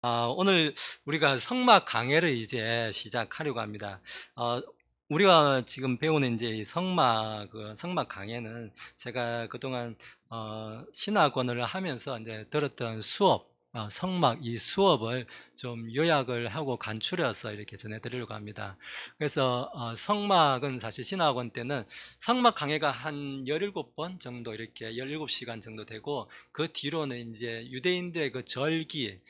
오늘 우리가 성막 강해를 이제 시작하려고 합니다. 어 우리가 지금 배우는 이제 이 성막 강해는 제가 그동안 신학원을 하면서 이제 들었던 수업, 성막 이 수업을 좀 요약을 하고 간추려서 이렇게 전해 드리려고 합니다. 그래서 성막은 사실 신학원 때는 성막 강해가 한 17번 정도, 이렇게 17 시간 정도 되고, 그 뒤로는 이제 유대인들의 그 절기,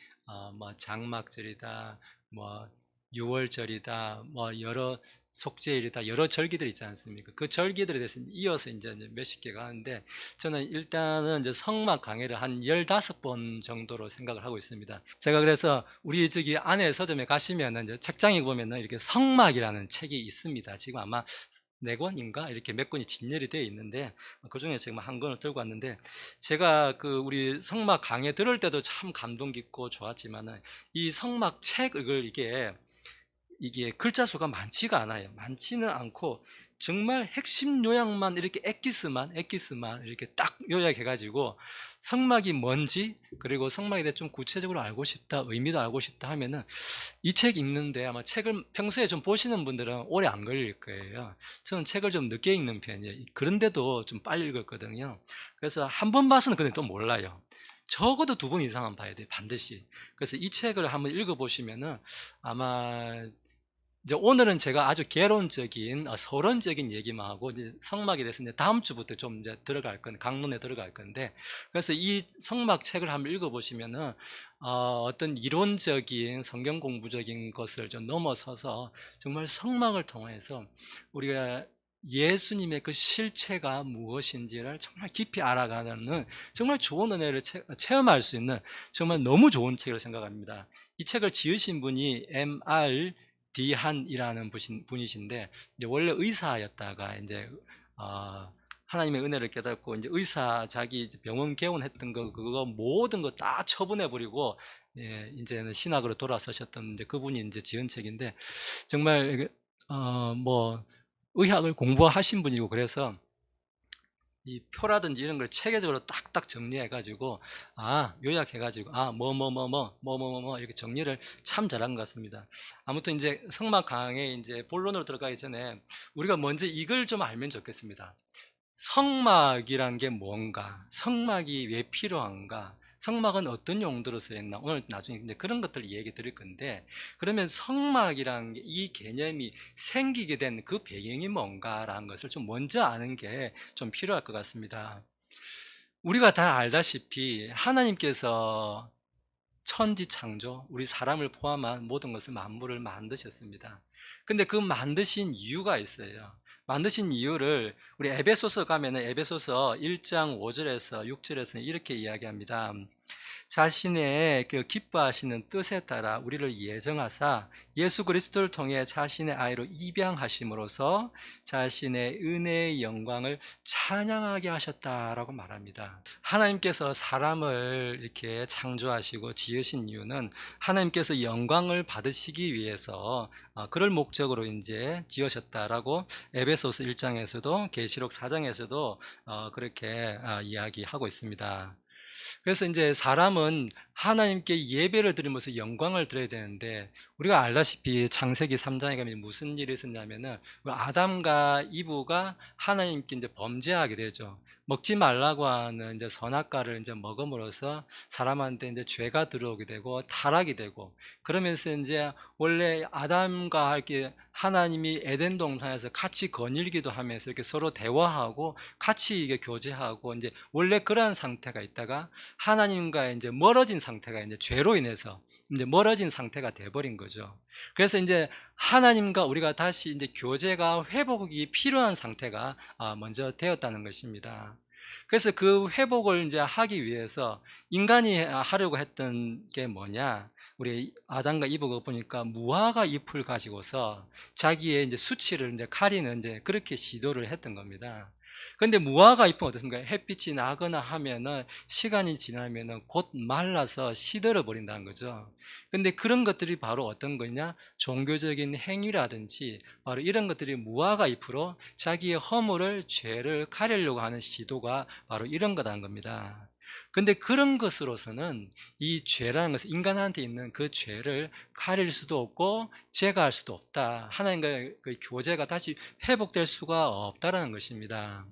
뭐 장막절이다, 뭐 유월절이다, 뭐 여러 속죄일이다, 여러 절기들 있지 않습니까? 그 절기들에 대해서 이어서 이제 몇십 개가 하는데, 저는 일단은 이제 성막 강해를 한 15번 정도로 생각을 하고 있습니다. 제가 그래서 우리 저기 안에 서점에 가시면은 이제 책장에 보면은 이렇게 성막이라는 책이 있습니다. 지금 아마 4권인가 이렇게 몇 권이 진열이 되어 있는데, 그중에 지금 한 권을 들고 왔는데, 제가 그 우리 성막 강의 들을 때도 참 감동 깊고 좋았지만은, 이 성막 책을 이게 글자 수가 많지가 않아요. 많지는 않고 정말 핵심 요약만, 이렇게 엑기스만 이렇게 딱 요약해 가지고, 성막이 뭔지, 그리고 성막에 대해 좀 구체적으로 알고 싶다, 의미도 알고 싶다 하면은 이 책 읽는데, 아마 책을 평소에 좀 보시는 분들은 오래 안 걸릴 거예요. 저는 책을 좀 늦게 읽는 편이에요. 그런데도 좀 빨리 읽었거든요. 그래서 한 번 봐서는 근데 또 몰라요. 적어도 2번 이상은 봐야 돼요, 반드시. 그래서 이 책을 한번 읽어 보시면은 아마, 이제 오늘은 제가 아주 개론적인, 서론적인 얘기만 하고, 이제 성막에 대해서 이제 다음 주부터 좀 이제 들어갈 건, 강론에 들어갈 건데, 그래서 이 성막 책을 한번 읽어보시면은, 어떤 이론적인 성경 공부적인 것을 좀 넘어서서 정말 성막을 통해서 우리가 예수님의 그 실체가 무엇인지를 정말 깊이 알아가는 정말 좋은 은혜를 체험할 수 있는 정말 너무 좋은 책을 생각합니다. 이 책을 지으신 분이 M.R. 디한이라는 분이신데, 이제 원래 의사였다가 이제 하나님의 은혜를 깨닫고 이제 의사, 자기 병원 개원했던 그거 모든 거 다 처분해 버리고, 예, 이제는 신학으로 돌아서셨던 이제 그분이 이제 지은 책인데, 정말 뭐 의학을 공부하신 분이고, 그래서 이 표라든지 이런 걸 체계적으로 딱딱 정리해 가지고, 요약해 가지고, 이렇게 정리를 참 잘한 것 같습니다. 아무튼 이제 성막 강의 이제 본론으로 들어가기 전에 우리가 먼저 이걸 좀 알면 좋겠습니다. 성막이란 게 뭔가? 성막이 왜 필요한가? 성막은 어떤 용도로 쓰였나? 오늘 나중에 이제 그런 것들을 얘기 드릴 건데, 그러면 성막이란 게, 이 개념이 생기게 된 그 배경이 뭔가라는 것을 좀 먼저 아는 게 좀 필요할 것 같습니다. 우리가 다 알다시피 하나님께서 천지 창조, 우리 사람을 포함한 모든 것을, 만물을 만드셨습니다. 근데 그 만드신 이유가 있어요. 만드신 이유를 우리 에베소서 가면은 에베소서 1장 5절에서 6절에서 이렇게 이야기합니다. 자신의 그 기뻐하시는 뜻에 따라 우리를 예정하사 예수 그리스도를 통해 자신의 아이로 입양하심으로써 자신의 은혜의 영광을 찬양하게 하셨다라고 말합니다. 하나님께서 사람을 이렇게 창조하시고 지으신 이유는 하나님께서 영광을 받으시기 위해서, 그럴 목적으로 이제 지으셨다라고 에베소서 1장에서도 계시록 4장에서도 그렇게 이야기하고 있습니다. 그래서 이제 사람은 하나님께 예배를 드리면서 영광을 드려야 되는데, 우리가 알다시피 창세기 3장에 가면 무슨 일이 있었냐면은, 그 아담과 이브가 하나님께 이제 범죄하게 되죠. 먹지 말라고 하는 이제 선악과를 이제 먹음으로써 사람한테 이제 죄가 들어오게 되고 타락이 되고, 그러면서 이제 원래 아담과 이렇게 하나님이 에덴 동산에서 같이 거닐기도 하면서 이렇게 서로 대화하고 같이 이게 교제하고, 이제 원래 그러한 상태가 있다가 하나님과 이제 멀어진 상태가, 이제 죄로 인해서 이제 멀어진 상태가 돼버린 거죠. 그래서 이제 하나님과 우리가 다시 이제 교제가, 회복이 필요한 상태가 먼저 되었다는 것입니다. 그래서 그 회복을 이제 하기 위해서 인간이 하려고 했던 게 뭐냐? 우리 아담과 이브가 보니까 무화과 잎을 가지고서 자기의 이제 수치를 이제 가리는, 이제 그렇게 시도를 했던 겁니다. 근데 무화과 잎은 어떻습니까? 햇빛이 나거나 하면은, 시간이 지나면은 곧 말라서 시들어 버린다는 거죠. 근데 그런 것들이 바로 어떤 거냐? 종교적인 행위라든지 바로 이런 것들이 무화과 잎으로 자기의 허물을, 죄를 가리려고 하는 시도가 바로 이런 거라는 겁니다. 근데 그런 것으로서는 이 죄라는 것은 인간한테 있는 그 죄를 가릴 수도 없고 제거할 수도 없다. 하나님과의 그 교제가 다시 회복될 수가 없다라는 것입니다.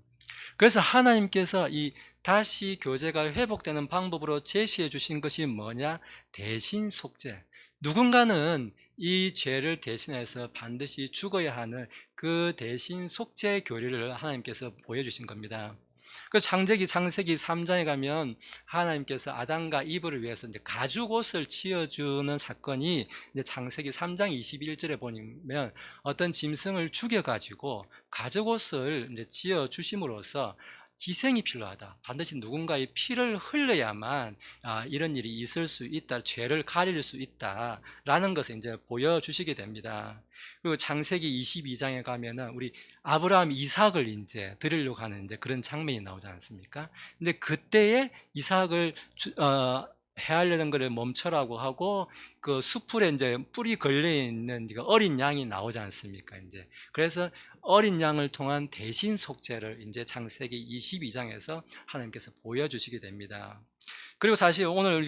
그래서 하나님께서 이 다시 교제가 회복되는 방법으로 제시해 주신 것이 뭐냐? 대신 속죄. 누군가는 이 죄를 대신해서 반드시 죽어야 하는 그 대신 속죄 교리를 하나님께서 보여주신 겁니다. 그 창세기 3장에 가면 하나님께서 아담과 이브를 위해서 이제 가죽옷을 지어주는 사건이 이제 창세기 3장 21절에 보면 어떤 짐승을 죽여가지고 가죽옷을 이제 지어주심으로써 희생이 필요하다. 반드시 누군가의 피를 흘려야만 이런 일이 있을 수 있다. 죄를 가릴 수 있다라는 것을 이제 보여주시게 됩니다. 그리고 창세기 22장에 가면은 우리 아브라함 이삭을 이제 드리려고 하는 이제 그런 장면이 나오지 않습니까? 근데 그때에 이삭을 해하려는 것을 멈춰라고 하고 그 수풀에 이제 뿔이 걸려 있는 어린 양이 나오지 않습니까? 이제 그래서 어린 양을 통한 대신 속죄를 이제 창세기 22장에서 하나님께서 보여주시게 됩니다. 그리고 사실 오늘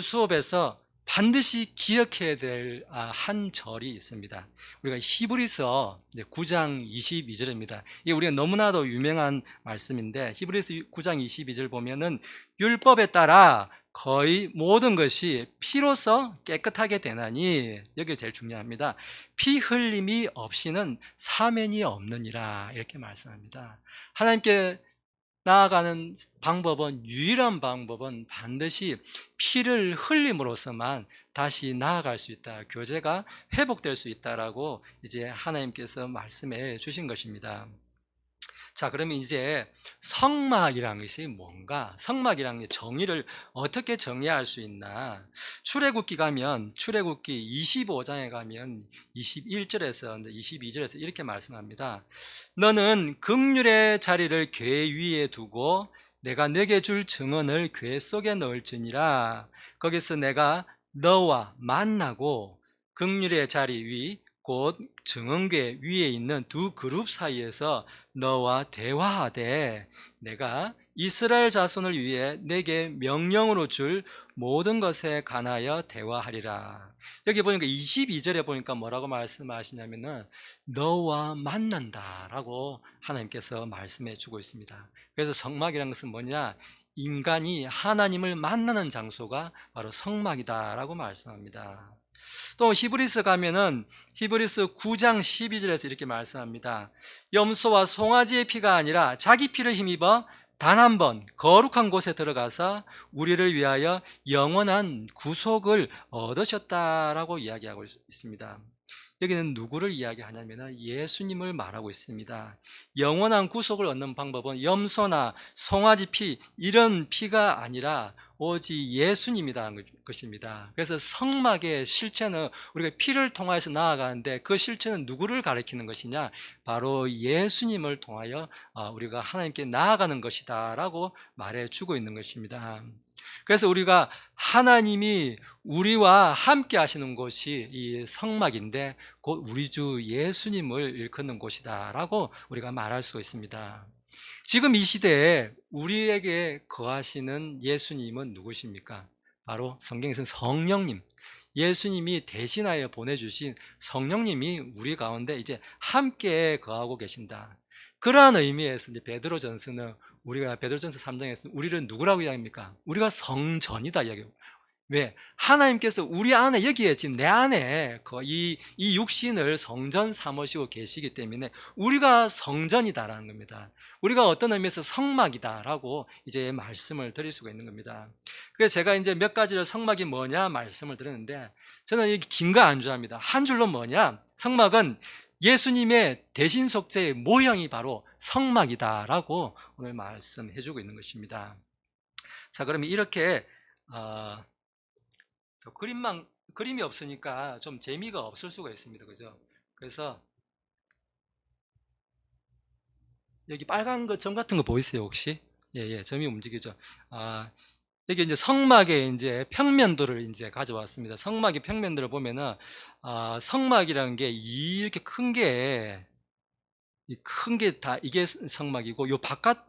수업에서 반드시 기억해야 될 한 절이 있습니다. 우리가 히브리서 9장 22절입니다. 이게 우리가 너무나도 유명한 말씀인데 히브리서 9장 22절 보면은 율법에 따라 거의 모든 것이 피로서 깨끗하게 되나니, 여기 제일 중요합니다. 피 흘림이 없이는 사면이 없느니라, 이렇게 말씀합니다. 하나님께 나아가는 방법은, 유일한 방법은 반드시 피를 흘림으로써만 다시 나아갈 수 있다, 교제가 회복될 수 있다라고 이제 하나님께서 말씀해 주신 것입니다. 자, 그러면 이제 성막이라는 것이 뭔가, 성막이라는 정의를 어떻게 정의할 수 있나. 출애굽기 25장에 가면 21절에서 22절에서 이렇게 말씀합니다. 너는 긍휼의 자리를 궤 위에 두고 내가 네게 줄 증언을 궤 속에 넣을지니라. 거기서 내가 너와 만나고 긍휼의 자리 위 곧 증언궤 위에 있는 두 그룹 사이에서 너와 대화하되 내가 이스라엘 자손을 위해 내게 명령으로 줄 모든 것에 관하여 대화하리라. 여기 보니까 22절에 보니까 뭐라고 말씀하시냐면은 너와 만난다라고 하나님께서 말씀해 주고 있습니다. 그래서 성막이라는 것은 뭐냐? 인간이 하나님을 만나는 장소가 바로 성막이다라고 말씀합니다. 또 히브리서 가면은 히브리서 9장 12절에서 이렇게 말씀합니다. 염소와 송아지의 피가 아니라 자기 피를 힘입어 단 한 번 거룩한 곳에 들어가서 우리를 위하여 영원한 구속을 얻으셨다라고 이야기하고 있습니다. 여기는 누구를 이야기하냐면 예수님을 말하고 있습니다. 영원한 구속을 얻는 방법은 염소나 송아지 피, 이런 피가 아니라 오직 예수님이라는 것입니다. 그래서 성막의 실체는 우리가 피를 통해서 나아가는데 그 실체는 누구를 가리키는 것이냐? 바로 예수님을 통하여 우리가 하나님께 나아가는 것이다 라고 말해주고 있는 것입니다. 그래서 우리가 하나님이 우리와 함께 하시는 곳이 이 성막인데 곧 우리 주 예수님을 일컫는 곳이다 라고 우리가 말할 수 있습니다. 지금 이 시대에 우리에게 거하시는 예수님은 누구십니까? 바로 성경에서는 성령님, 예수님이 대신하여 보내주신 성령님이 우리 가운데 이제 함께 거하고 계신다. 그러한 의미에서 이제 베드로전서 3장에서 우리를 누구라고 이야기합니까? 우리가 성전이다 이야기해요. 왜? 하나님께서 우리 안에, 여기에 지금 내 안에 이 육신을 성전 삼으시고 계시기 때문에 우리가 성전이다라는 겁니다. 우리가 어떤 의미에서 성막이다라고 이제 말씀을 드릴 수가 있는 겁니다. 그래서 제가 이제 몇 가지를 성막이 뭐냐 말씀을 드렸는데, 저는 이 긴 거 안 좋아합니다. 한 줄로 뭐냐? 성막은 예수님의 대신 속죄의 모형이 바로 성막이다라고 오늘 말씀해주고 있는 것입니다. 자, 그러면 이렇게 그림이 없으니까 좀 재미가 없을 수가 있습니다. 그죠? 그래서 여기 빨간 거 점 같은 거 보이세요, 혹시? 예, 점이 움직이죠. 여기 이제 성막의 이제 평면도를 이제 가져왔습니다. 성막의 평면도를 보면은, 성막이라는 게 이렇게 큰 게 다 이게 성막이고, 요 바깥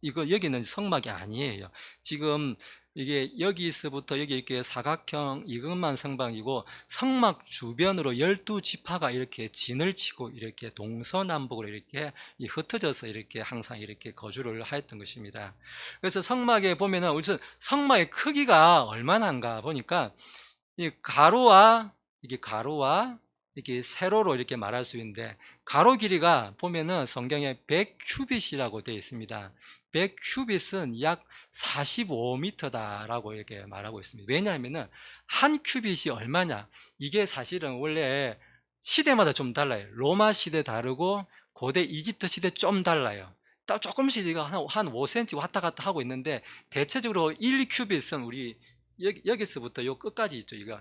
이거 여기는 성막이 아니에요. 지금 이게 여기서부터 여기 이렇게 사각형 이것만 성막이고, 성막 주변으로 12지파가 이렇게 진을 치고 이렇게 동서남북으로 이렇게 흩어져서 이렇게 항상 이렇게 거주를 하였던 것입니다. 그래서 성막에 보면은 우선 성막의 크기가 얼마나인가 보니까, 이 가로와 이게 세로로 이렇게 말할 수 있는데, 가로 길이가 보면은 성경에 100 큐빗이라고 되어 있습니다. 100 큐빗은 약 45m다라고 이렇게 말하고 있습니다. 왜냐하면은 한 큐빗이 얼마냐? 이게 사실은 원래 시대마다 좀 달라요. 로마 시대 다르고 고대 이집트 시대 좀 달라요. 딱 조금씩 이거 한 5cm 왔다 갔다 하고 있는데, 대체적으로 1큐빗은 우리 여기서부터 요 끝까지 있죠. 이거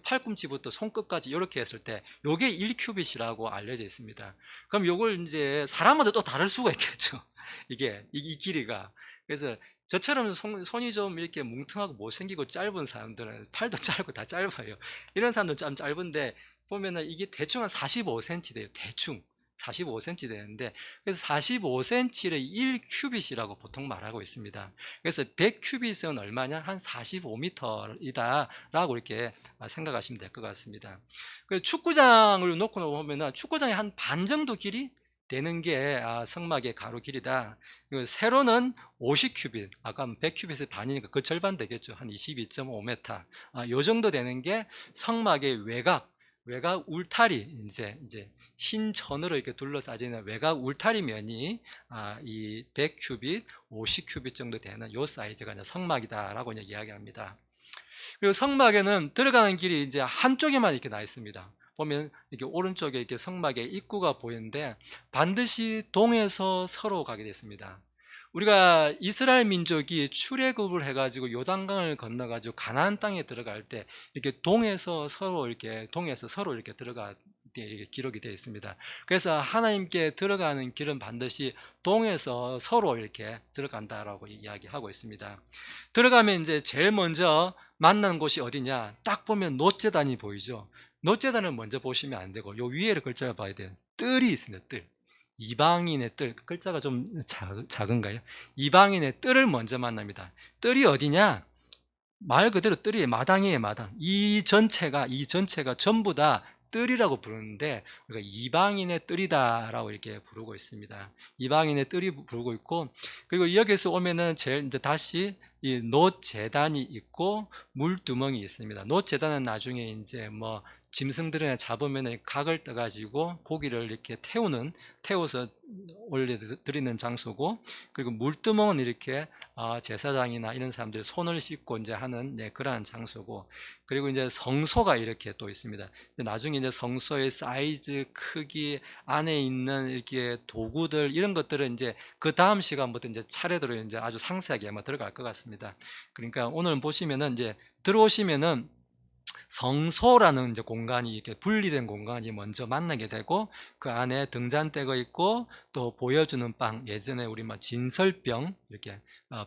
팔꿈치부터 손끝까지 이렇게 했을 때 요게 1큐빗이라고 알려져 있습니다. 그럼 요걸 이제 사람마다 또 다를 수가 있겠죠. 이게 이 길이가. 그래서 저처럼 손이 좀 이렇게 뭉퉁하고 못생기고 짧은 사람들은, 팔도 짧고 다 짧아요. 이런 사람들은 좀 짧은데 보면은 이게 대충 한 45cm 돼요. 대충 45cm 되는데, 그래서 45cm를 1큐빗이라고 보통 말하고 있습니다. 그래서 100큐빗은 얼마냐? 한 45m이다 라고 이렇게 생각하시면 될 것 같습니다. 축구장을 놓고 보면 축구장의 한 반 정도 길이 되는 게 성막의 가로 길이다. 세로는 50큐빗, 아까 100큐빗의 반이니까 그 절반 되겠죠. 한 22.5m. 요 정도 되는 게 성막의 외곽 울타리, 이제 흰 천으로 이렇게 둘러싸지는 외곽 울타리 면이 이 100큐빗, 50큐빗 정도 되는 요 사이즈가 이제 성막이다라고 이제 이야기합니다. 그리고 성막에는 들어가는 길이 이제 한쪽에만 이렇게 나 있습니다. 보면 이렇게 오른쪽에 이렇게 성막의 입구가 보이는데, 반드시 동에서 서로 가게 됐습니다. 우리가 이스라엘 민족이 출애굽을 해가지고 요단강을 건너가지고 가나안 땅에 들어갈 때 이렇게 동에서 서로 이렇게 들어가 이렇게 기록이 되어 있습니다. 그래서 하나님께 들어가는 길은 반드시 동에서 서로 이렇게 들어간다라고 이야기하고 있습니다. 들어가면 이제 제일 먼저 만난 곳이 어디냐? 딱 보면 놋제단이 보이죠. 놋제단을 먼저 보시면 안 되고 요 위에를 글자를 봐야 돼요. 뜰이 있습니다. 뜰. 이방인의 뜰. 글자가 좀 작은가요? 이방인의 뜰을 먼저 만납니다. 뜰이 어디냐? 말 그대로 뜰이에요. 마당이에요. 마당. 이 전체가 전부 다 뜰이라고 부르는데, 우리가 이방인의 뜰이다라고 이렇게 부르고 있습니다. 이방인의 뜰이 부르고 있고, 그리고 여기서 오면은 제일 이제 다시 이 놋제단이 있고 물두멍이 있습니다. 놋제단은 나중에 이제 뭐 짐승들이나 잡으면 각을 떠가지고 고기를 이렇게 태워서 올려드리는 장소고, 그리고 물두멍은 이렇게 제사장이나 이런 사람들이 손을 씻고 이제 하는 그러한 장소고, 그리고 이제 성소가 이렇게 또 있습니다. 나중에 이제 성소의 사이즈, 크기, 안에 있는 이렇게 도구들 이런 것들은 이제 그 다음 시간부터 이제 차례대로 이제 아주 상세하게 아마 들어갈 것 같습니다. 그러니까 오늘 보시면은 이제 들어오시면은 성소라는 이제 공간이 이렇게 분리된 공간이 먼저 만나게 되고, 그 안에 등잔대가 있고 또 보여주는 빵, 예전에 우리 뭐 진설병 이렇게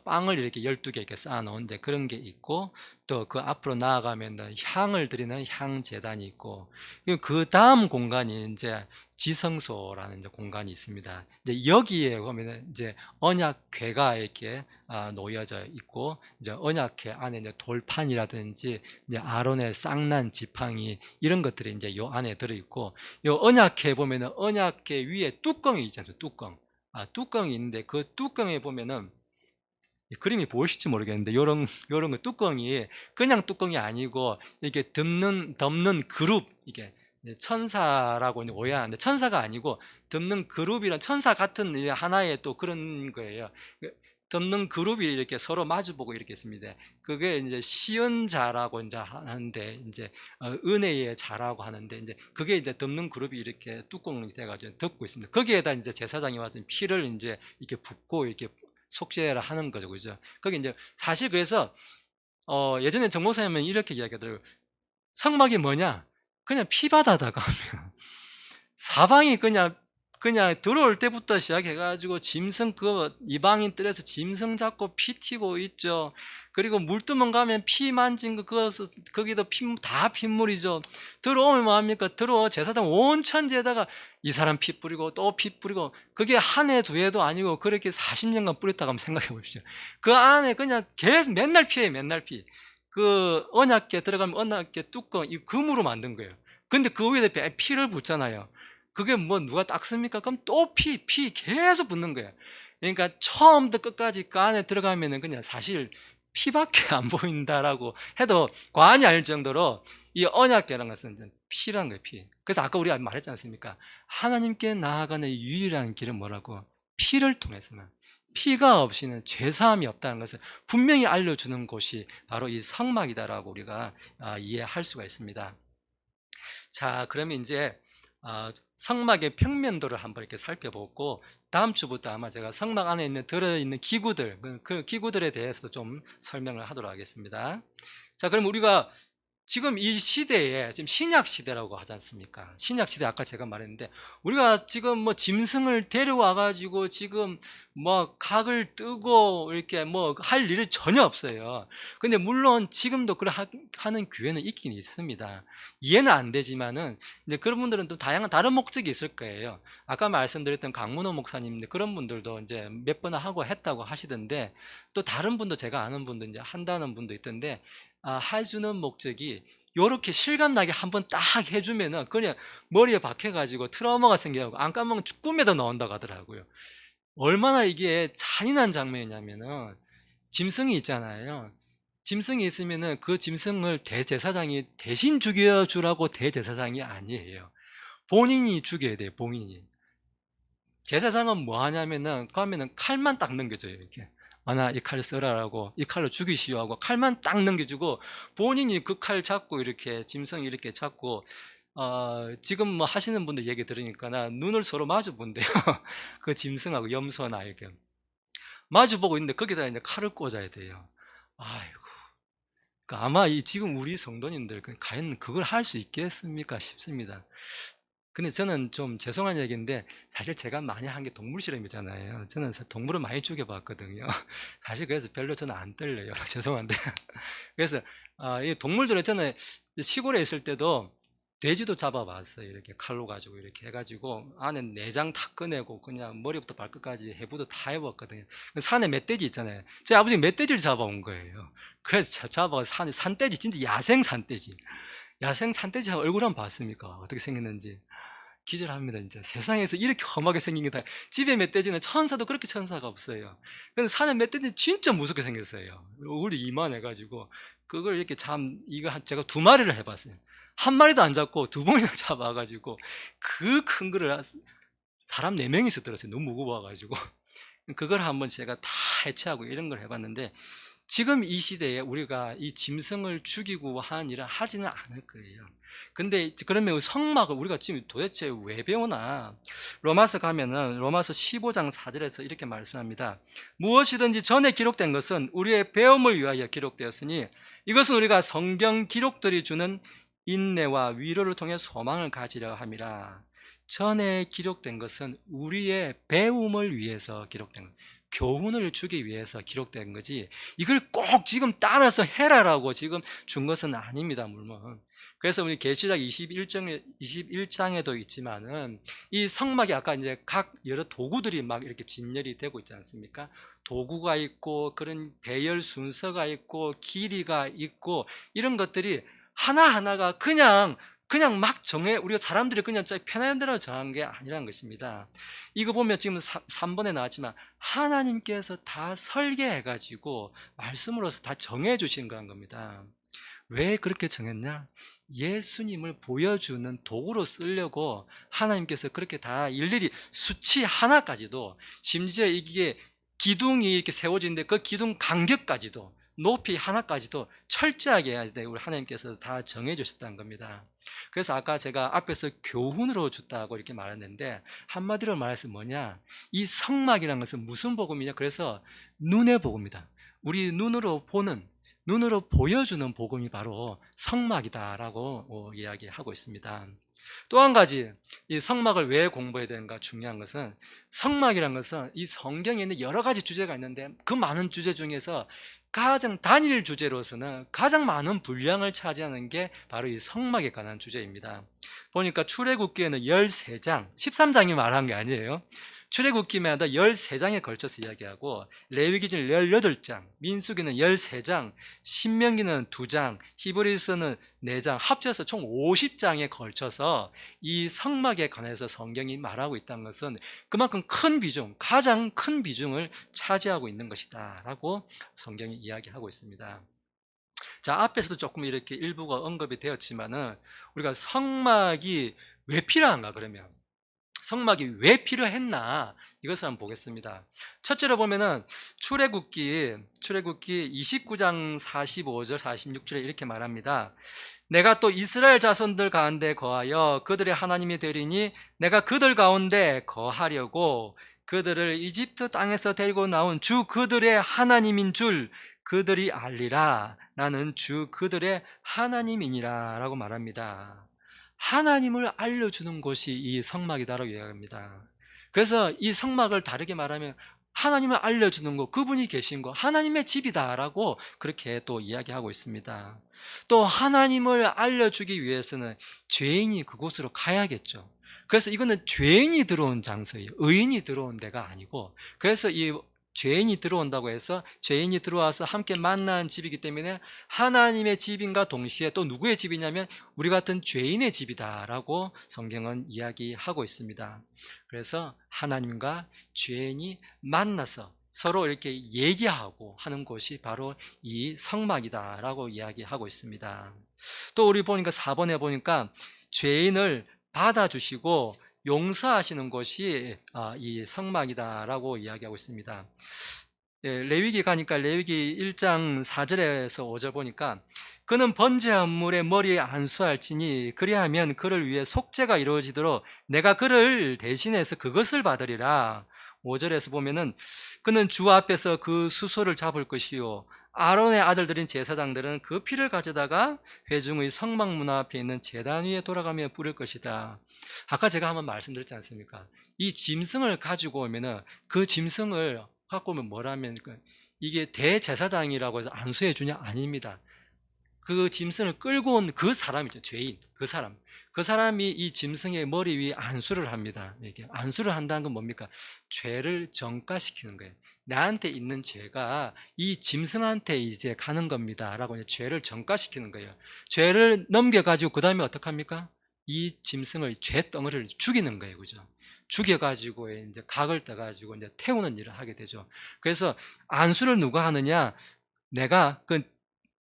빵을 이렇게 12개 이렇게 쌓아놓은 이제 그런 게 있고, 또 그 앞으로 나아가면 향을 드리는 향 제단이 있고, 그 다음 공간이 이제 지성소라는 이제 공간이 있습니다. 이제 여기에 보면은 이제 언약궤가 이렇게 놓여져 있고, 이제 언약궤 안에 이제 돌판이라든지 이제 아론의 쌍난 지팡이 이런 것들이 이제 요 안에 들어 있고, 요 언약궤 보면은 언약궤 위에 뚜껑이 있잖아요. 뚜껑이 있는데 그 뚜껑에 보면은 그림이 보이실지 모르겠는데 요런 거 뚜껑이 그냥 뚜껑이 아니고 이렇게 덮는 그룹, 이게 천사라고 오해하는데 천사가 아니고 덮는 그룹이란 천사 같은 하나의 또 그런 거예요. 덮는 그룹이 이렇게 서로 마주보고 이렇게 있습니다. 그게 이제 시은자라고 이제 하는데, 이제 은혜의 자라고 하는데, 이제 그게 이제 덮는 그룹이 이렇게 뚜껑이 돼가지고 덮고 있습니다. 거기에다 이제 제사장이 와서 피를 이제 이렇게 붓고 이렇게 속죄를 하는 거죠, 그죠? 거기 이제 사실 그래서 예전에 정 목사님은 이렇게 이야기하더라고요. 성막이 뭐냐? 그냥 피바다다가 하면 사방이 그냥 그냥 들어올 때부터 시작해 가지고 짐승 그 이방인 뜰에서 짐승 잡고 피 튀고 있죠. 그리고 물두멍 가면 피 만진 거 그거 거기도 피 다 핏물이죠. 들어오면 뭐 합니까? 제사장 온 천지에다가 이 사람 피 뿌리고 또 피 뿌리고 그게 한 해 두 해도 아니고 그렇게 40년간 뿌렸다고 한번 생각해 보십시오. 그 안에 그냥 계속 맨날 피해요. 맨날 피. 그 언약궤 들어가면 언약궤 뚜껑 이 금으로 만든 거예요. 근데 그 위에 피를 붓잖아요. 그게 뭐 누가 닦습니까? 그럼 또 피 계속 붓는 거예요. 그러니까 처음부터 끝까지 그 안에 들어가면은 그냥 사실 피밖에 안 보인다라고 해도 과언이 아닐 정도로 이 언약궤라는 것은 피라는 거예요, 피. 그래서 아까 우리가 말했지 않습니까? 하나님께 나아가는 유일한 길은 뭐라고? 피를 통해서만. 피가 없이는 죄사함이 없다는 것을 분명히 알려주는 곳이 바로 이 성막이다라고 우리가 이해할 수가 있습니다. 자, 그러면 이제 성막의 평면도를 한번 이렇게 살펴보고 다음 주부터 아마 제가 성막 안에 들어있는 기구들, 그 기구들에 대해서도 좀 설명을 하도록 하겠습니다. 자, 그럼 우리가 지금 이 시대에 지금 신약 시대라고 하지 않습니까? 신약 시대 아까 제가 말했는데 우리가 지금 뭐 짐승을 데려와 가지고 지금 뭐 각을 뜨고 이렇게 뭐 할 일이 전혀 없어요. 근데 물론 지금도 하는 교회는 있긴 있습니다. 이해는 안 되지만은 이제 그런 분들은 또 다양한 다른 목적이 있을 거예요. 아까 말씀드렸던 강문호 목사님 그런 분들도 이제 몇 번 하고 했다고 하시던데 또 다른 분도 제가 아는 분도 이제 한다는 분도 있던데 해주는 목적이 요렇게 실감나게 한번 딱 해주면은 그냥 머리에 박혀가지고 트라우마가 생겨가지고 안 까먹으면 꿈에도 나온다고 하더라고요. 얼마나 이게 잔인한 장면이냐면은 짐승이 있잖아요. 짐승이 있으면은 그 짐승을 대제사장이 대신 죽여주라고 대제사장이 아니에요. 본인이 죽여야 돼요, 본인이. 제사장은 뭐 하냐면은 가면은 칼만 딱 넘겨줘요, 이렇게. 나 이 칼 써라라고 이 칼로 죽이시오 하고 칼만 딱 넘겨주고 본인이 그 칼 잡고 이렇게 짐승 이렇게 잡고 지금 뭐 하시는 분들 얘기 들으니까 나 눈을 서로 마주 본대요. 그 짐승하고 염소나 이렇게 마주 보고 있는데 거기다 이제 칼을 꽂아야 돼요. 아이고. 그러니까 아마 이 지금 우리 성도님들 과연 그걸 할 수 있겠습니까 싶습니다. 근데 저는 좀 죄송한 얘기인데 사실 제가 많이 한 게 동물 실험이잖아요. 저는 동물을 많이 죽여봤거든요. 사실 그래서 별로 저는 안 떨려요. 죄송한데. 그래서 이 동물들을 저는 시골에 있을 때도 돼지도 잡아봤어요. 이렇게 칼로 가지고 이렇게 해가지고 안에 내장 다 꺼내고 그냥 머리부터 발끝까지 해부도 다 해봤거든요. 산에 멧돼지 있잖아요. 저희 아버지 멧돼지를 잡아온 거예요. 그래서 잡아 산돼지 진짜 야생 산돼지. 야생 산돼지 얼굴 한번 봤습니까? 어떻게 생겼는지. 기절합니다, 진짜. 세상에서 이렇게 험하게 생긴 게 다, 집에 멧돼지는 천사도 그렇게 천사가 없어요. 근데 산에 멧돼지는 진짜 무섭게 생겼어요. 얼굴이 이만해가지고, 그걸 이렇게 제가 두 마리를 해봤어요. 한 마리도 안 잡고 두 번이나 잡아가지고, 그 큰 거를 사람 네 명이서 들었어요. 너무 무거워가지고. 그걸 한번 제가 다 해체하고 이런 걸 해봤는데, 지금 이 시대에 우리가 이 짐승을 죽이고 하는 일은 하지는 않을 거예요. 근데 그러면 성막을 우리가 지금 도대체 왜 배우나? 로마서 가면은 로마서 15장 4절에서 이렇게 말씀합니다. 무엇이든지 전에 기록된 것은 우리의 배움을 위하여 기록되었으니 이것은 우리가 성경 기록들이 주는 인내와 위로를 통해 소망을 가지려 함이라. 전에 기록된 것은 우리의 배움을 위해서 기록된 것. 교훈을 주기 위해서 기록된 거지 이걸 꼭 지금 따라서 해라라고 지금 준 것은 아닙니다, 물론. 그래서 우리 계시록 21장에도 있지만은 이 성막이 아까 이제 각 여러 도구들이 막 이렇게 진열이 되고 있지 않습니까? 도구가 있고 그런 배열 순서가 있고 길이가 있고 이런 것들이 하나하나가 그냥 막 우리가 사람들이 그냥 편한 대로 정한 게 아니라는 것입니다. 이거 보면 지금 3번에 나왔지만 하나님께서 다 설계해가지고 말씀으로서 다 정해주신 건 겁니다. 왜 그렇게 정했냐? 예수님을 보여주는 도구로 쓰려고 하나님께서 그렇게 다 일일이 수치 하나까지도 심지어 이게 기둥이 이렇게 세워지는데 그 기둥 간격까지도 높이 하나까지도 철저하게 우리 하나님께서 다 정해주셨다는 겁니다. 그래서 아까 제가 앞에서 교훈으로 줬다고 이렇게 말했는데 한마디로 말해서 뭐냐? 이 성막이라는 것은 무슨 복음이냐? 그래서 눈의 복음이다. 우리 눈으로 보는 눈으로 보여주는 복음이 바로 성막이다라고 이야기하고 있습니다. 또 한 가지, 이 성막을 왜 공부해야 되는가 중요한 것은, 성막이라는 것은 이 성경에 있는 여러 가지 주제가 있는데 그 많은 주제 중에서 가장 단일 주제로서는 가장 많은 분량을 차지하는 게 바로 이 성막에 관한 주제입니다. 보니까 출애굽기에는 13장, 13장이 말한 게 아니에요. 출애굽기마다 13장에 걸쳐서 이야기하고, 레위기는 18장, 민수기는 13장, 신명기는 2장, 히브리서는 4장, 합쳐서 총 50장에 걸쳐서 이 성막에 관해서 성경이 말하고 있다는 것은 그만큼 큰 비중, 가장 큰 비중을 차지하고 있는 것이다 라고 성경이 이야기하고 있습니다. 자, 앞에서도 조금 이렇게 일부가 언급이 되었지만은, 우리가 성막이 왜 필요한가, 그러면 성막이 왜 필요했나, 이것을 한번 보겠습니다. 첫째로 보면은 출애굽기 29장 45절 46절에 이렇게 말합니다. 내가 또 이스라엘 자손들 가운데 거하여 그들의 하나님이 되리니 내가 그들 가운데 거하려고 그들을 이집트 땅에서 데리고 나온 주 그들의 하나님인 줄 그들이 알리라. 나는 주 그들의 하나님이니라 라고 말합니다. 하나님을 알려주는 것이 이 성막이다라고 이야기합니다. 그래서 이 성막을 다르게 말하면 하나님을 알려주는 것, 그분이 계신 것, 하나님의 집이다라고 그렇게 또 이야기하고 있습니다. 또 하나님을 알려주기 위해서는 죄인이 그곳으로 가야겠죠. 그래서 이거는 죄인이 들어온 장소예요. 의인이 들어온 데가 아니고, 그래서 이 죄인이 들어온다고 해서 죄인이 들어와서 함께 만난 집이기 때문에 하나님의 집인가 동시에 또 누구의 집이냐면 우리 같은 죄인의 집이다라고 성경은 이야기하고 있습니다. 그래서 하나님과 죄인이 만나서 서로 이렇게 얘기하고 하는 곳이 바로 이 성막이다라고 이야기하고 있습니다. 또 우리 보니까 4번에 보니까 죄인을 받아주시고 용서하시는 것이 이 성막이다라고 이야기하고 있습니다. 레위기 가니까 레위기 1장 4절에서 5절 보니까, 그는 번제한 물에 머리에 안수할지니 그리하면 그를 위해 속죄가 이루어지도록 내가 그를 대신해서 그것을 받으리라. 5절에서 보면은 그는 주 앞에서 그 수소를 잡을 것이요 아론의 아들들인 제사장들은 그 피를 가져다가 회중의 성막 문 앞에 있는 제단 위에 돌아가며 뿌릴 것이다. 아까 제가 한번 말씀드렸지 않습니까? 이 짐승을 가지고 오면은 그 짐승을 갖고 오면 뭐라면 이게 대제사장이라고 해서 안수해 주냐? 아닙니다. 그 짐승을 끌고 온 그 사람이죠. 죄인, 그 사람이 이 짐승의 머리 위에 안수를 합니다. 이게 안수를 한다는 건 뭡니까? 죄를 전가시키는 거예요. 나한테 있는 죄가 이 짐승한테 이제 가는 겁니다 라고 이제 죄를 전가시키는 거예요. 죄를 넘겨가지고 그 다음에 어떡합니까? 이 짐승을 죄 덩어리를 죽이는 거예요. 그죠? 죽여가지고 이제 각을 떠가지고 이제 태우는 일을 하게 되죠. 그래서 안수를 누가 하느냐? 내가 그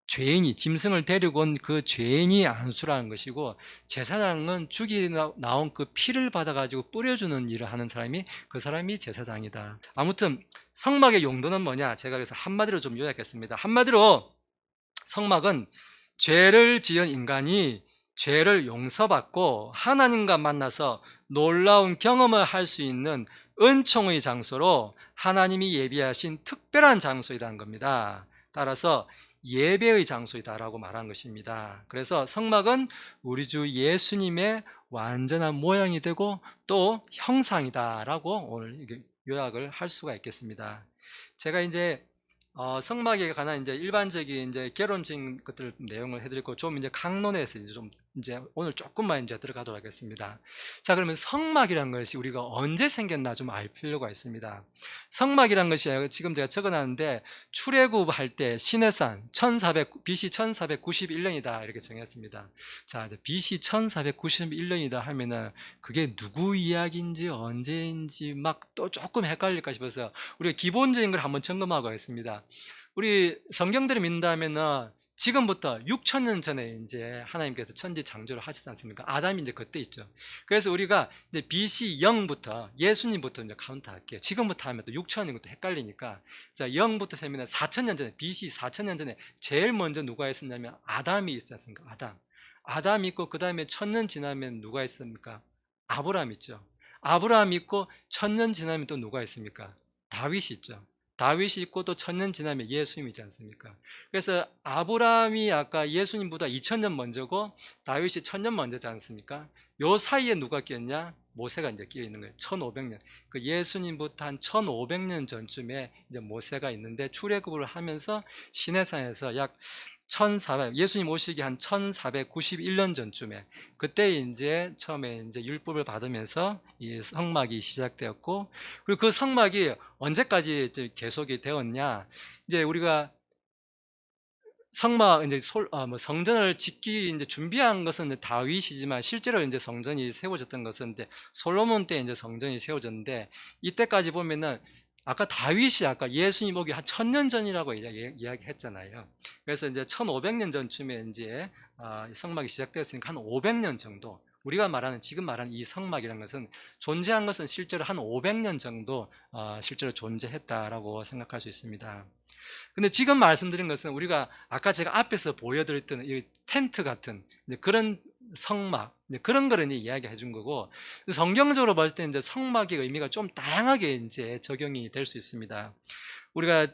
죄인이, 짐승을 데리고 온 그 죄인이 안수라는 것이고, 제사장은 죽이 나온 그 피를 받아가지고 뿌려주는 일을 하는 사람이, 그 사람이 제사장이다. 아무튼 성막의 용도는 뭐냐? 제가 그래서 한마디로 좀 요약했습니다. 한마디로 성막은 죄를 지은 인간이 죄를 용서받고 하나님과 만나서 놀라운 경험을 할 수 있는 은총의 장소로 하나님이 예비하신 특별한 장소이라는 겁니다. 따라서 예배의 장소이다라고 말한 것입니다. 그래서 성막은 우리 주 예수님의 완전한 모양이 되고 또 형상이다라고 오늘 요약을 할 수가 있겠습니다. 제가 이제 성막에 관한 이제 일반적인 이제 개론적인 것들 내용을 해드리고, 좀 이제 강론에서 이제 오늘 조금만 이제 들어가도록 하겠습니다. 자, 그러면 성막이라는 것이 우리가 언제 생겼나 좀 알 필요가 있습니다. 성막이라는 것이 지금 제가 적어놨는데, 출애굽할 때 시내산 BC 1491년이다 이렇게 정했습니다. 자, 이제 BC 1491년이다 하면은 그게 누구 이야기인지 언제인지 막 또 조금 헷갈릴까 싶어서 우리가 기본적인 걸 한번 점검하고 있습니다. 우리 성경대로 믿는다면은 지금부터 6,000년 전에 이제 하나님께서 천지 창조를 하시지 않습니까? 아담이 이제 그때 있죠. 그래서 우리가 이제 BC 0부터 예수님부터 이제 카운트 할게요. 지금부터 하면 또 6,000년부터 헷갈리니까, 자, 0부터 세면 4,000년 전에, BC 4,000년 전에 제일 먼저 누가 있었냐면 아담이 있지 않습니까? 아담 있고, 그 다음에 1,000년 지나면 누가 있습니까? 아브라함 있죠. 아브라함 있고 1,000년 지나면 또 누가 있습니까? 다윗이 있죠. 다윗이 있고 또 천년 지나면 예수님이지 않습니까? 그래서 아브라함이 아까 예수님보다 2000년 먼저고 다윗이 1000년 먼저지 않습니까? 요 사이에 누가 끼었냐? 모세가 이제 끼어 있는 거예요. 1500년. 그 예수님부터 한 1500년 전쯤에 이제 모세가 있는데 출애굽을 하면서 시내산에서 약 1400, 예수님 오시기 한 1491년 전쯤에 그때 이제 처음에 이제 율법을 받으면서 이 성막이 시작되었고, 그리고 그 성막이 언제까지 이제 계속이 되었냐? 이제 우리가 성막 이제 성전을 짓기 이제 준비한 것은 이제 다윗이지만 실제로 이제 성전이 세워졌던 것은 이제 솔로몬 때 이제 성전이 세워졌는데, 이때까지 보면은 아까 다윗이 아까 예수님 오기 한 1000년 전이라고 이야기했잖아요. 그래서 이제 1500년 전쯤에 이제 성막이 시작되었으니까 한 500년 정도, 우리가 말하는 지금 말하는 이 성막이라는 것은 존재한 것은 실제로 한 500년 정도 실제로 존재했다라고 생각할 수 있습니다. 근데 지금 말씀드린 것은 우리가 아까 제가 앞에서 보여드렸던 이 텐트 같은 이제 그런 성막, 이제 그런 거를 이야기해 준 거고, 성경적으로 봤을 때 이제 성막의 의미가 좀 다양하게 이제 적용이 될 수 있습니다. 우리가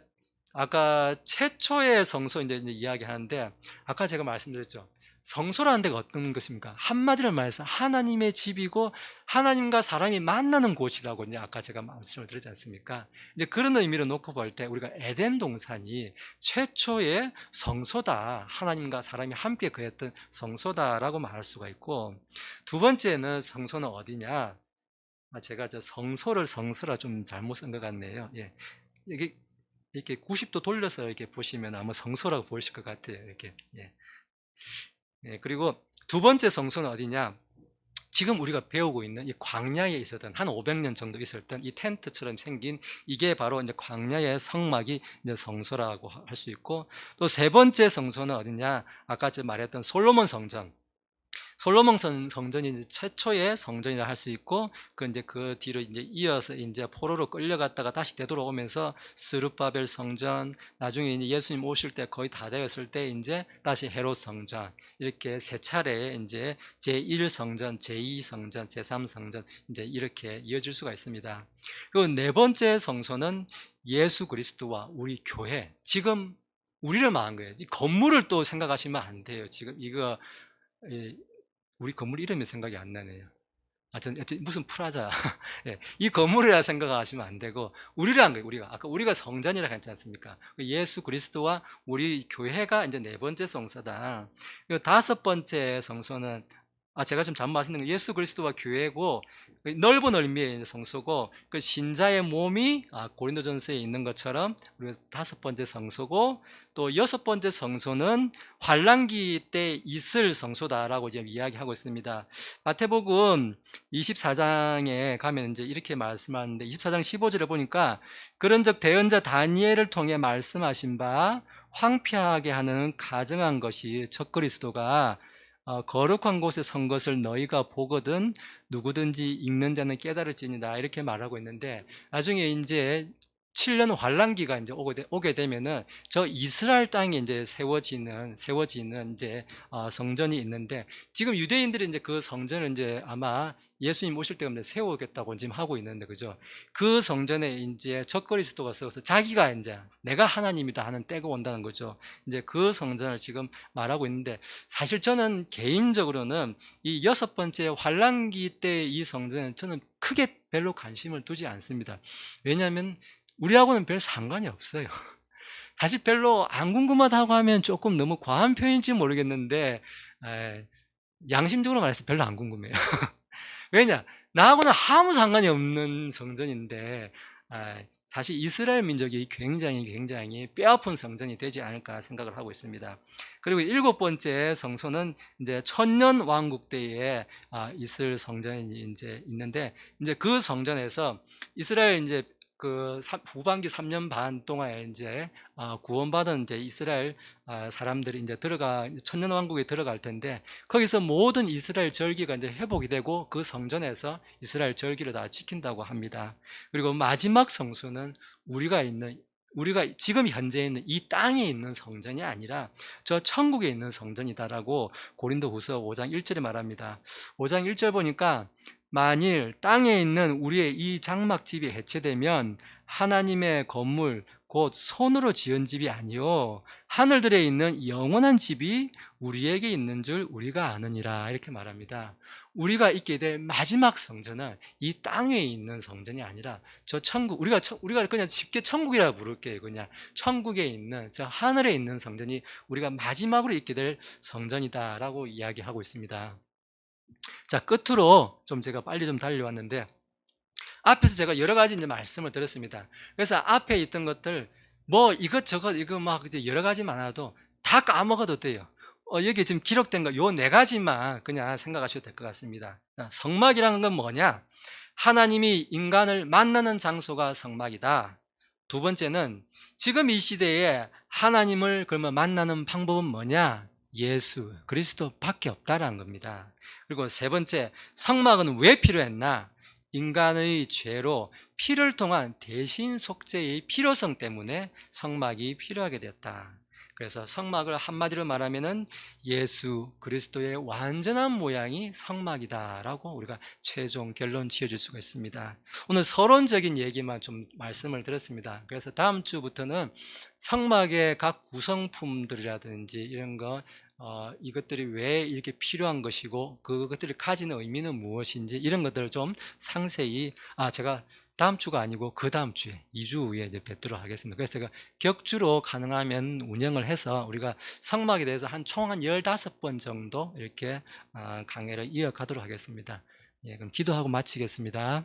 아까 최초의 성소 이제 이야기하는데, 아까 제가 말씀드렸죠. 성소라는 데가 어떤 것입니까? 한마디로 말해서 하나님의 집이고 하나님과 사람이 만나는 곳이라고 이제 아까 제가 말씀을 드렸지 않습니까? 이제 그런 의미로 놓고 볼 때 우리가 에덴 동산이 최초의 성소다, 하나님과 사람이 함께 거했던 성소다라고 말할 수가 있고, 두 번째는 성소는 어디냐? 제가 저 성소를 성소라 좀 잘못 쓴 것 같네요. 예. 이게 이렇게 90도 돌려서 이렇게 보시면 아마 성소라고 보이실 것 같아요. 이렇게. 예. 예, 그리고 두 번째 성소는 어디냐? 지금 우리가 배우고 있는 이 광야에 있었던 한 500년 정도 있었던 이 텐트처럼 생긴 이게 바로 이제 광야의 성막이 이제 성소라고 할 수 있고, 또 세 번째 성소는 어디냐? 아까 제가 말했던 솔로몬 성전. 솔로몬 성전이 이제 최초의 성전이라 할 수 있고, 이제 그 뒤로 이제 이어서 이제 포로로 끌려갔다가 다시 되돌아오면서 스룹바벨 성전, 나중에 이제 예수님 오실 때 거의 다 되었을 때 이제 다시 헤롯 성전, 이렇게 세 차례 이제 제1 성전, 제2 성전, 제3 성전 이제 이렇게 이어질 수가 있습니다. 그리고 네 번째 성소는 예수 그리스도와 우리 교회, 지금 우리를 말한 거예요. 이 건물을 또 생각하시면 안 돼요. 지금 이거 우리 건물 이름이 생각이 안 나네요. 하여튼 무슨 프라자. 예, 이 건물이라 생각하시면 안 되고 우리란 거예요. 우리가 성전이라 했지 않습니까? 예수 그리스도와 우리 교회가 이제 네 번째 성소다. 그리고 다섯 번째 성소는 제가 좀 잘못 말씀드린 건 예수 그리스도와 교회고, 넓은 의미의 성소고, 그 신자의 몸이 고린도전서에 있는 것처럼 우리가 다섯 번째 성소고, 또 여섯 번째 성소는 환란기 때 있을 성소다라고 지금 이야기하고 있습니다. 마태복음 24장에 가면 이제 이렇게 말씀하는데, 24장 15절에 보니까 그런즉 대언자 다니엘을 통해 말씀하신 바 황폐하게 하는 가증한 것이 적그리스도가 거룩한 곳에 선 것을 너희가 보거든 누구든지 읽는 자는 깨달을지니라, 이렇게 말하고 있는데, 나중에 이제 7년 환란기가 이제 오게 되면은 저 이스라엘 땅에 이제 세워지는 이제 성전이 있는데, 지금 유대인들이 이제 그 성전을 이제 아마 예수님 오실 때까지 세우겠다고 지금 하고 있는데, 그죠? 그 성전에 이제 적그리스도가 서서 자기가 이제 내가 하나님이다 하는 때가 온다는 거죠. 이제 그 성전을 지금 말하고 있는데, 사실 저는 개인적으로는 이 여섯 번째 환란기 때 이 성전은 저는 크게 별로 관심을 두지 않습니다. 왜냐하면 우리하고는 별 상관이 없어요. 사실 별로 안 궁금하다고 하면 조금 너무 과한 표현인지 모르겠는데, 양심적으로 말해서 별로 안 궁금해요. 왜냐? 나하고는 아무 상관이 없는 성전인데, 사실 이스라엘 민족이 굉장히 뼈아픈 성전이 되지 않을까 생각을 하고 있습니다. 그리고 일곱 번째 성소는 이제 천년 왕국 때에 있을 성전이 이제 있는데, 이제 그 성전에서 이스라엘 이제 그 후반기 3년 반 동안에 이제 구원받은 이제 이스라엘 사람들이 이제 천년 왕국에 들어갈 텐데, 거기서 모든 이스라엘 절기가 이제 회복이 되고 그 성전에서 이스라엘 절기를 다 지킨다고 합니다. 그리고 마지막 성소는 우리가 지금 현재 있는 이 땅에 있는 성전이 아니라 저 천국에 있는 성전이다라고 고린도후서 5장 1절에 말합니다. 5장 1절 보니까 만일 땅에 있는 우리의 이 장막집이 해체되면 하나님의 건물 곧 손으로 지은 집이 아니요 하늘들에 있는 영원한 집이 우리에게 있는 줄 우리가 아느니라 이렇게 말합니다. 우리가 있게 될 마지막 성전은 이 땅에 있는 성전이 아니라 저 천국 우리가 그냥 쉽게 천국이라 부를게요. 그냥 천국에 있는 저 하늘에 있는 성전이 우리가 마지막으로 있게 될 성전이다라고 이야기하고 있습니다. 자, 끝으로 좀 제가 빨리 좀 달려왔는데 앞에서 제가 여러 가지 이제 말씀을 드렸습니다. 그래서 앞에 있던 것들 뭐 이것저것 이거 막 이제 여러 가지 많아도 다 까먹어도 돼요. 여기 지금 기록된 거 요 네 가지만 그냥 생각하셔도 될 것 같습니다. 자, 성막이라는 건 뭐냐? 하나님이 인간을 만나는 장소가 성막이다. 두 번째는 지금 이 시대에 하나님을 그러면 만나는 방법은 뭐냐? 예수 그리스도밖에 없다라는 겁니다. 그리고 세 번째, 성막은 왜 필요했나? 인간의 죄로 피를 통한 대신 속죄의 필요성 때문에 성막이 필요하게 되었다. 그래서 성막을 한마디로 말하면은 예수 그리스도의 완전한 모양이 성막이다라고 우리가 최종 결론 지어줄 수가 있습니다. 오늘 서론적인 얘기만 좀 말씀을 드렸습니다. 그래서 다음 주부터는 성막의 각 구성품들이라든지 이런 거 이것들이 왜 이렇게 필요한 것이고 그것들이 가지는 의미는 무엇인지 이런 것들을 좀 상세히 제가 다음 주가 아니고 그 다음 주에 2주 후에 이제 뵙도록 하겠습니다. 그래서 제가 격주로 가능하면 운영을 해서 우리가 성막에 대해서 총 한 15번 정도 이렇게 강의를 이어가도록 하겠습니다. 예, 그럼 기도하고 마치겠습니다.